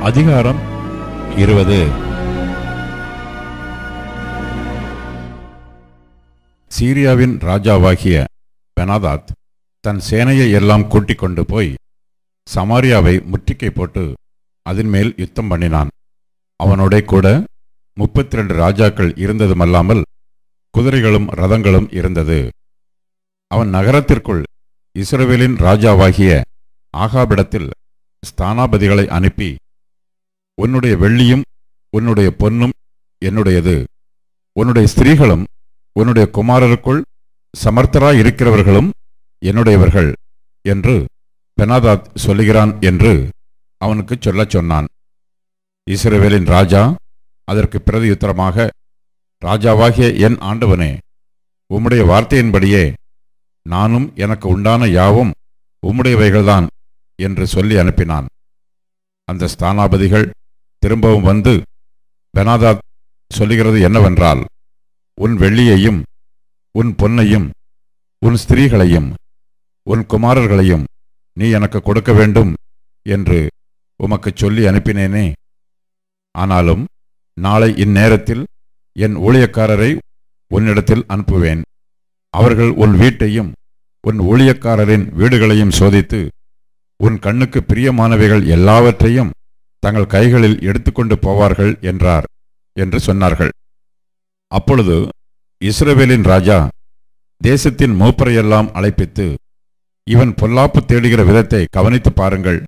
அதிகாரம் 20. சீரியாவின் ராஜாவாகிய பெனாதாத் தன் சேனையை எல்லாம் கூட்டிக் கொண்டு போய் சமாரியாவை முற்றுகை போட்டு அதன் மேல் யுத்தம் பண்ணினான். அவனோட கூட 32 ராஜாக்கள் இருந்ததுமல்லாமல் குதிரைகளும் ரதங்களும் இருந்தது. அவன் நகரத்திற்குள் இஸ்ரவேலின் ராஜாவாகிய ஆகாபிடத்தில் ஸ்தானாபதிகளை அனுப்பி, உன்னுடைய வெள்ளியும் உன்னுடைய பொன்னும் என்னுடையது, உன்னுடைய ஸ்திரீகளும் உன்னுடைய குமாரருக்குள் சமர்த்தராய் இருக்கிறவர்களும் என்னுடையவர்கள் என்று பெனாதாத் சொல்லுகிறான் என்று அவனுக்கு சொல்லச் சொன்னான். இஸ்ரவேலின் ராஜா அதற்கு பிரதியுத்தரமாக, ராஜாவாகிய என் ஆண்டவனே, உம்முடைய வார்த்தையின்படியே நானும் எனக்கு உண்டான யாவும் உம்முடையவைகள்தான் என்று சொல்லி அனுப்பினான். அந்த ஸ்தானாபதிகள் திரும்பவும் வந்து, பெனாதாத் சொல்லுகிறது என்னவென்றால், உன் வெள்ளியையும் உன் பொன்னையும் உன் ஸ்திரீகளையும் உன் குமாரர்களையும் நீ எனக்கு கொடுக்க வேண்டும் என்று உமக்கு சொல்லி அனுப்பினேனே. ஆனாலும் நாளை இந்நேரத்தில் என் ஊழியக்காரரை உன்னிடத்தில் அனுப்புவேன். அவர்கள் உன் வீட்டையும் உன் ஊழியக்காரரின் வீடுகளையும் சோதித்து உன் கண்ணுக்கு பிரியமானவைகள் எல்லாவற்றையும் தங்கள் கைகளில் எடுத்துக்கொண்டு போவார்கள் என்றார் என்று சொன்னார்கள். அப்பொழுது இஸ்ரவேலின் ராஜா தேசத்தின் மூப்பரையெல்லாம் அழைப்பித்து, இவன் பொல்லாப்பு தேடுகிற விதத்தை கவனித்து பாருங்கள்.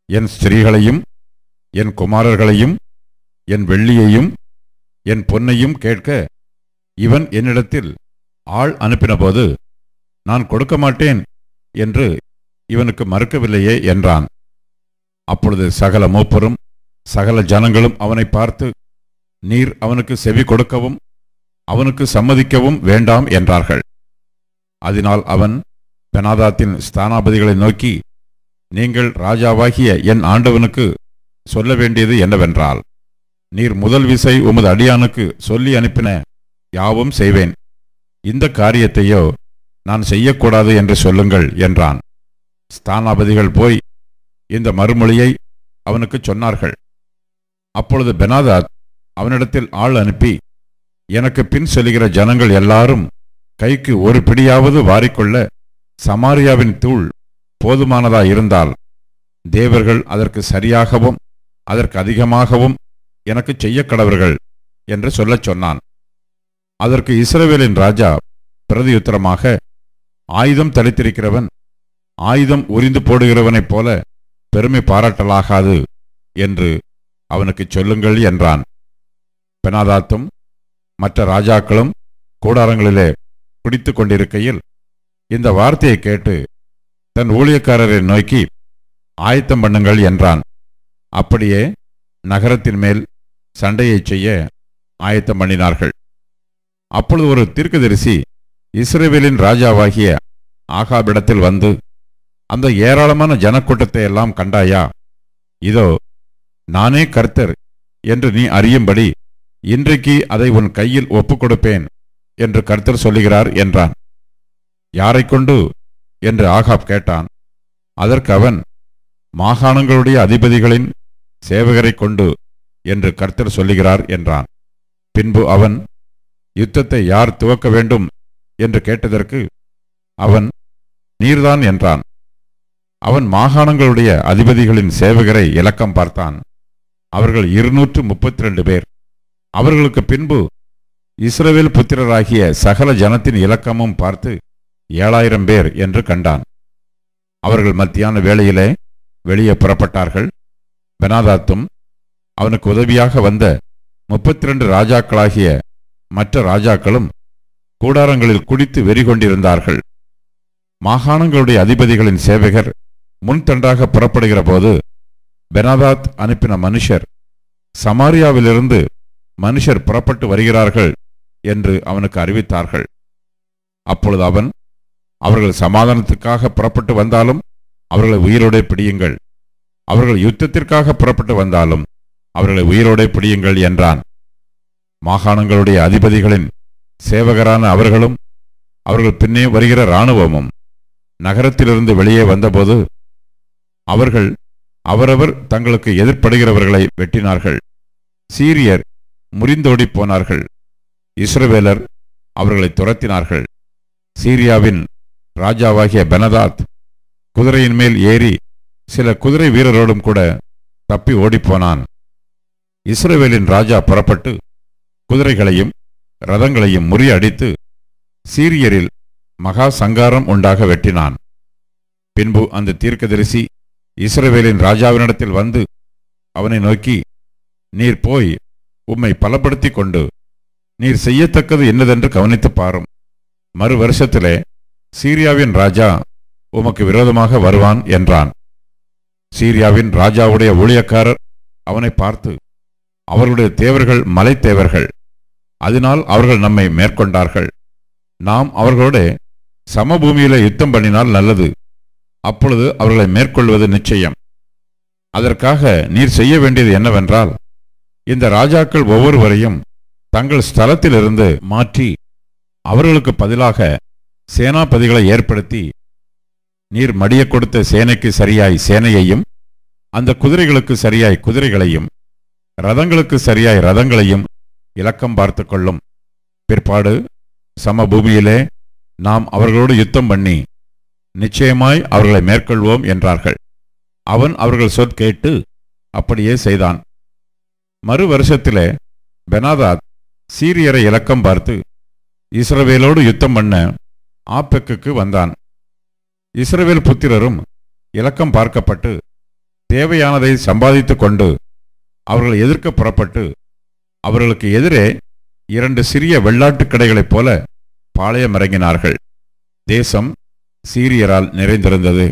என் ஸ்திரீகளையும் என் குமாரர்களையும் என் வெள்ளியையும் என் பொன்னையும் கேட்க இவன் என்னிடத்தில் ஆள் அனுப்பினபோது நான் கொடுக்க மாட்டேன் என்று இவனுக்கு மறுக்கவில்லையே என்றான். அப்பொழுது சகல மூப்பரும் சகல ஜனங்களும் அவனை பார்த்து, நீர் அவனுக்கு செவி கொடுக்கவும் அவனுக்கு சம்மதிக்கவும் வேண்டாம் என்றார்கள். அதனால் அவன் பெனாதாத்தின் ஸ்தானாபதிகளை நோக்கி, நீங்கள் ராஜாவாகிய என் ஆண்டவனுக்கு சொல்ல வேண்டியது என்னவென்றால், நீர் முதல் விசை உமது அடியானுக்கு சொல்லி அனுப்பின யாவும் செய்வேன், இந்த காரியத்தையோ நான் செய்யக்கூடாது என்று சொல்லுங்கள் என்றான். ஸ்தானாபதிகள் போய் இந்த மறுமொழியை அவனுக்கு சொன்னார்கள். அப்பொழுது பெனாதாத் அவனிடத்தில் ஆள் அனுப்பி, எனக்கு பின் செல்கிற ஜனங்கள் எல்லாரும் கைக்கு ஒரு பிடியாவது வாரிக்கொள்ள சமாரியாவின் தூள் போதுமானதாயிருந்தால் தேவர்கள் அதற்கு சரியாகவும் அதற்கு அதிகமாகவும் எனக்கு செய்ய கடவர்கள் என்று சொல்லச் சொன்னான். அதற்கு இஸ்ரவேலின் ராஜா பிரதியுத்தரமாக, ஆயுதம் தரித்திருக்கிறவன் ஆயுதம் உரிந்து போடுகிறவனைப் போல பெருமை பாராட்டலாகாது என்று அவனுக்கு சொல்லுங்கள் என்றான். பெனாதாத்தும் மற்ற ராஜாக்களும் கூடாரங்களிலே குடித்து கொண்டிருக்கையில் இந்த வார்த்தையை கேட்டு தன் ஊழியக்காரரை நோக்கி, ஆயத்தம் பண்ணுங்கள் என்றான். அப்படியே நகரத்தின் மேல் சண்டையை செய்ய ஆயத்தம் பண்ணினார்கள். அப்பொழுது ஒரு தீர்க்கதரிசி இஸ்ரவேலின் ராஜாவாகிய ஆகாபிடத்தில் வந்து, அந்த ஏராளமான ஜனக்கூட்டத்தை எல்லாம் கண்டாயா? இதோ நானே கர்த்தர் என்று நீ அறியும்படி இன்றைக்கு அதை உன் கையில் ஒப்புக் கொடுப்பேன் என்று கர்த்தர் சொல்லுகிறார் என்றான். யாரை கொண்டு என்று ஆகாப் கேட்டான். அதற்கு அவன், மாகாணங்களுடைய அதிபதிகளின் சேவகரை கொண்டு என்று கர்த்தர் சொல்லுகிறார் என்றான். பின்பு அவன், யுத்தத்தை யார் துவக்க வேண்டும் என்று கேட்டதற்கு அவன், நீர்தான் என்றான். அவன் மாகாணங்களுடைய அதிபதிகளின் சேவகரை இலக்கம் பார்த்தான். அவர்கள் 232 பேர். அவர்களுக்கு பின்பு இஸ்ரவேல் புத்திரராகிய சகல ஜனத்தின் இலக்கமும் பார்த்து 7000 பேர் என்று கண்டான். அவர்கள் மத்தியான வேளையிலே வெளியே புறப்பட்டார்கள். பெனாதாத்தும் அவனுக்கு உதவியாக வந்த 32 ராஜாக்களாகிய மற்ற ராஜாக்களும் கூடாரங்களில் குடித்து வெறிகொண்டிருந்தார்கள். மாகாணங்களுடைய அதிபதிகளின் சேவகர் முன்தண்டாக புறப்படுகிற போது பெனாதாத் அனுப்பின மனுஷர், சமாரியாவிலிருந்து மனுஷர் புறப்பட்டு வருகிறார்கள் என்று அவனுக்கு அறிவித்தார்கள். அப்பொழுது அவன், அவர்கள் சமாதானத்துக்காக புறப்பட்டு வந்தாலும் அவர்களை உயிரோடே பிடியுங்கள், அவர்கள் யுத்தத்திற்காக புறப்பட்டு வந்தாலும் அவர்களை உயிரோடே பிடியுங்கள் என்றான். மாகாணங்களுடைய அதிபதிகளின் சேவகரான அவர்களும் அவர்கள் பின்னே வருகிற இராணுவமும் நகரத்திலிருந்து வெளியே வந்தபோது அவர்கள் அவரவர் தங்களுக்கு எதிர்ப்படுகிறவர்களை வெட்டினார்கள். சீரியர் முறிந்தோடி போனார்கள். இஸ்ரவேலர் அவர்களை துரத்தினார்கள். சீரியாவின் ராஜாவாகிய பெனதாத் குதிரையின் மேல் ஏறி சில குதிரை வீரரோடும் கூட தப்பி ஓடிப்போனான். இஸ்ரவேலின் ராஜா புறப்பட்டு குதிரைகளையும் ரதங்களையும் முறியடித்து சீரியரில் மகா சங்காரம் உண்டாக வெட்டினான். பின்பு அந்த தீர்க்கதரிசி இஸ்ரவேலின் ராஜாவினிடத்தில் வந்து அவனை நோக்கி, நீர் போய் உம்மை பலப்படுத்தி கொண்டு நீர் செய்யத்தக்கது என்னதென்று கவனித்து பாரும். மறு வருஷத்திலே சீரியாவின் ராஜா உமக்கு விரோதமாக வருவான் என்றான். சீரியாவின் ராஜாவுடைய ஊழியக்காரர் அவனை பார்த்து, அவர்களுடைய தேவர்கள் மலைத்தேவர்கள், அதனால் அவர்கள் நம்மை மேற்கொண்டார்கள். நாம் அவர்களோட சமபூமியில யுத்தம் பண்ணினால் நல்லது. அப்பொழுது அவர்களை மேற்கொள்வது நிச்சயம். அதற்காக நீர் செய்ய வேண்டியது என்னவென்றால், இந்த ராஜாக்கள் ஒவ்வொருவரையும் தங்கள் ஸ்தலத்திலிருந்து மாற்றி அவர்களுக்கு பதிலாக சேனாபதிகளை ஏற்படுத்தி, நீர் மடிய கொடுத்த சேனைக்கு சரியாய் சேனையையும், அந்த குதிரைகளுக்கு சரியாய் குதிரைகளையும், ரதங்களுக்கு சரியாய் ரதங்களையும் இலக்கம் பார்த்து கொள்ளும். பிற்பாடு சமபூமியிலே நாம் அவர்களோடு யுத்தம் பண்ணி நிச்சயமாய் அவர்களை மேற்கொள்வோம் என்றார்கள். அவன் அவர்கள் சொற்கேட்டு அப்படியே செய்தான். மறு வருஷத்திலே பெனாதாத் சீரியரை இலக்கம் பார்த்து இஸ்ரவேலோடு யுத்தம் பண்ண ஆப்பெக்குக்கு வந்தான். இஸ்ரவேல் புத்திரரும் இலக்கம் பார்க்கப்பட்டு தேவையானதை சம்பாதித்து கொண்டு அவர்களை எதிர்க்க புறப்பட்டு அவர்களுக்கு எதிரே 2 சிறிய வெள்ளாட்டுக் கடைகளைப் போல பாளையம் இறங்கினார்கள். தேசம் சீரியரால் நிறைந்திருந்தது.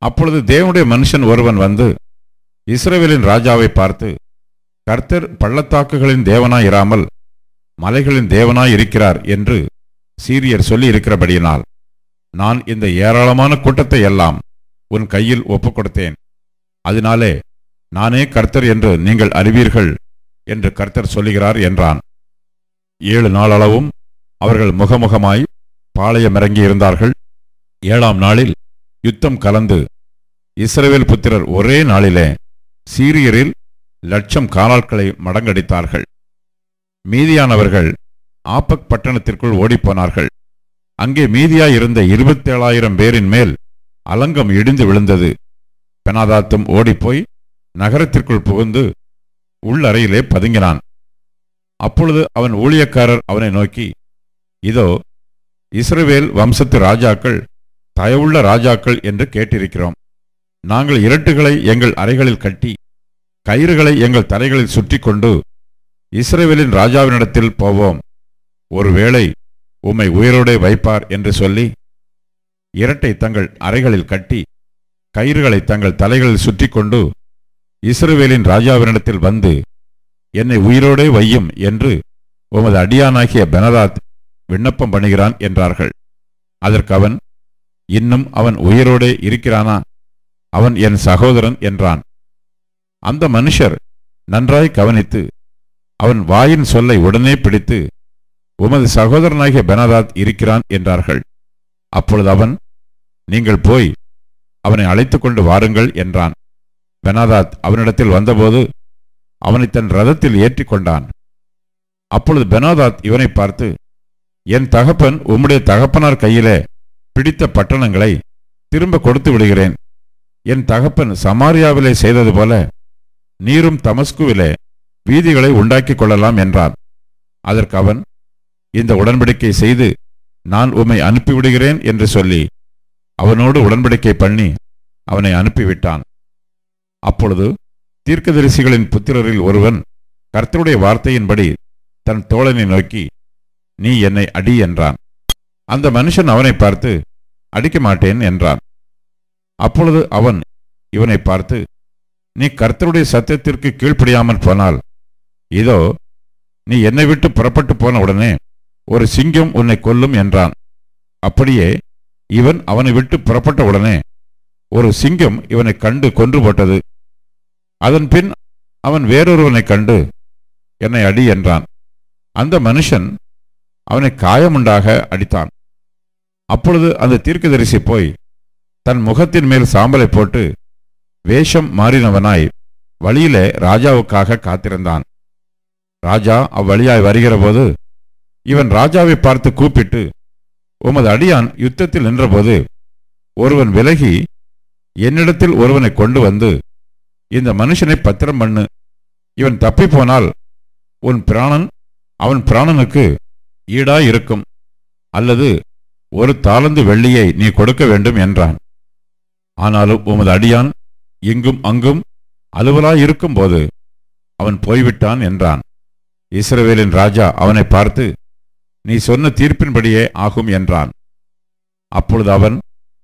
அப்பொழுது தேவனுடைய மனுஷன் ஒருவன் வந்து இஸ்ரவேலின் ராஜாவை பார்த்து, கர்த்தர் பள்ளத்தாக்குகளின் தேவனாயிராமல் மலைகளின் தேவனாயிருக்கிறார் என்று சீரியர் சொல்லி இருக்கிறபடியினால் நான் இந்த ஏராளமான கூட்டத்தை எல்லாம் உன் கையில் ஒப்புக் கொடுத்தேன். அதனாலே நானே கர்த்தர் என்று நீங்கள் அறிவீர்கள் என்று கர்த்தர் சொல்லுகிறார் என்றான். 7 நாளளவும் அவர்கள் முகமுகமாய் பாளையமிறங்கி இருந்தார்கள். 7ஆம் நாளில் யுத்தம் கலந்து இஸ்ரவேல் புத்திரர் ஒரே நாளிலே சீரியரில் 1,00,000 காலாட்களை மடங்கடித்தார்கள். மீதியானவர்கள் ஆப்பக் பட்டணத்திற்குள் ஓடிப்போனார்கள். அங்கே மீதியாயிருந்த 27,000 பேரின் மேல் அலங்கம் இடிந்து விழுந்தது. பெனாதாத்தும் ஓடிப்போய் நகரத்திற்குள் புகுந்து உள்ளறையிலே பதுங்கினான். அப்பொழுது அவன் ஊழியக்காரர் அவனை நோக்கி, இதோ இஸ்ரவேல் வம்சத்து ராஜாக்கள் தயவுள்ள ராஜாக்கள் என்று கேட்டிருக்கிறோம். நாங்கள் இரட்டுகளை எங்கள் அறைகளில் கட்டி கயிறுகளை எங்கள் தலைகளில் சுற்றி கொண்டு இஸ்ரவேலின் ராஜாவினிடத்தில் போவோம். ஒருவேளை உம்மை உயிரோடே வைப்பார் என்று சொல்லி இரட்டை தங்கள் அறைகளில் கட்டி கயிறுகளை தங்கள் தலைகளில் சுற்றி கொண்டு இஸ்ரவேலின் ராஜாவினிடத்தில் வந்து என்னை உயிரோடே வையும் என்று உமது அடியானாகிய பெனதாத் விண்ணப்பம் பண்ணுகிறான் என்றார்கள். அதற்கு அவன், இன்னும் அவன் உயிரோடே இருக்கிறானா? அவன் என் சகோதரன் என்றான். அந்த மனுஷர் நன்றாய் கவனித்து அவன் வாயின் சொல்லை உடனே பிடித்து, உமது சகோதரனாகிய பெனதாத் இருக்கிறான் என்றார்கள். அப்பொழுது அவன், நீங்கள் போய் அவனை அழைத்து கொண்டு வாருங்கள் என்றான். பெனாதாத் அவனிடத்தில் வந்தபோது அவனை தன் ரதத்தில் ஏற்றி கொண்டான். அப்பொழுது பெனாதாத் இவனை பார்த்து, என் தகப்பன் உம்முடைய தகப்பனார் கையிலே பிடித்த பட்டணங்களை திரும்ப கொடுத்து விடுகிறேன். என் தகப்பன் சமாரியாவிலே செய்தது போல நீரும் தமஸ்குவிலே வீதிகளை உண்டாக்கிக் கொள்ளலாம் என்றான். அதற்கு அவன், இந்த உடன்படிக்கை செய்து நான் உம்மை அனுப்பிவிடுகிறேன் என்று சொல்லி அவனோடு உடன்படிக்கை பண்ணி அவனை அனுப்பிவிட்டான். அப்பொழுது தீர்க்கதரிசிகளின் புத்திரரில் ஒருவன் கர்த்தருடைய வார்த்தையின்படி தன் தோழனை நோக்கி, நீ என்னை அடி என்றான். அந்த மனுஷன் அவனை பார்த்து, அடிக்க மாட்டேன் என்றான். அப்பொழுது அவன் இவனை பார்த்து, நீ கர்த்தருடைய சத்தியத்திற்கு கீழ்ப்படியாமல் போனால் இதோ நீ என்னை விட்டு புறப்பட்டு போன உடனே ஒரு சிங்கம் உன்னை கொல்லும் என்றான். அப்படியே இவன் அவனை விட்டு புறப்பட்ட உடனே ஒரு சிங்கம் இவனை கண்டு கொன்று போட்டது. அதன் பின் அவன் வேறொருவனை கண்டு என்னை அடி என்றான். அந்த மனுஷன் அவனை காயமுண்டாக அடித்தான். அப்பொழுது அந்த தீர்க்கதரிசி போய் தன் முகத்தின் மேல் சாம்பலை போட்டு வேஷம் மாறினவனாய் வழியிலே ராஜாவுக்காக காத்திருந்தான். ராஜா அவ்வழியாய் வருகிறபோது இவன் ராஜாவை பார்த்து கூப்பிட்டு, உமது அடியான் யுத்தத்தில் நின்றபோது ஒருவன் விலகி என்னிடத்தில் ஒருவனை கொண்டு வந்து, இந்த மனுஷனை பத்திரம் பண்ணு, இவன் தப்பி போனால் உன் பிராணன் அவன் பிராணனுக்கு ஈடாயிருக்கும், அல்லது 1 தாலந்து வெள்ளியை நீ கொடுக்க வேண்டும் என்றான். ஆனாலும் உமது அடியான் இங்கும் அங்கும் அலுவலாயிருக்கும் போது அவன் போய்விட்டான் என்றான். இஸ்ரவேலின் ராஜா அவனை பார்த்து, நீ சொன்ன தீர்ப்பின்படியே ஆகும் என்றான். அப்பொழுது அவன்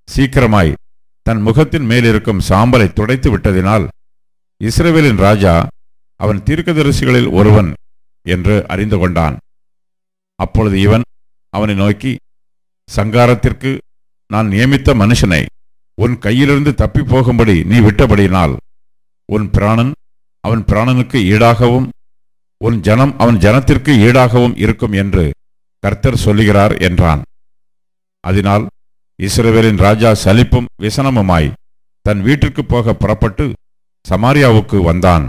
சீக்கிரமாய் தன் முகத்தின் மேலிருக்கும் சாம்பலை துடைத்து விட்டதினால் இஸ்ரவேலின் ராஜா அவன் தீர்க்கதரிசிகளில் ஒருவன் என்று அறிந்து கொண்டான். அப்பொழுது இவன் அவனை நோக்கி, சங்காரத்திற்கு நான் நியமித்த மனுஷனை உன் கையிலிருந்து தப்பி போகும்படி நீ விட்டபடியினால் உன் பிராணன் அவன் பிராணனுக்கு ஈடாகவும் உன் ஜனம் அவன் ஜனத்திற்கு ஈடாகவும் இருக்கும் என்று கர்த்தர் சொல்லுகிறார் என்றான். அதனால் இஸ்ரவேலின் ராஜா சலிப்பும் விசனமுமாய் தன் வீட்டிற்கு போக புறப்பட்டு சமாரியாவுக்கு வந்தான்.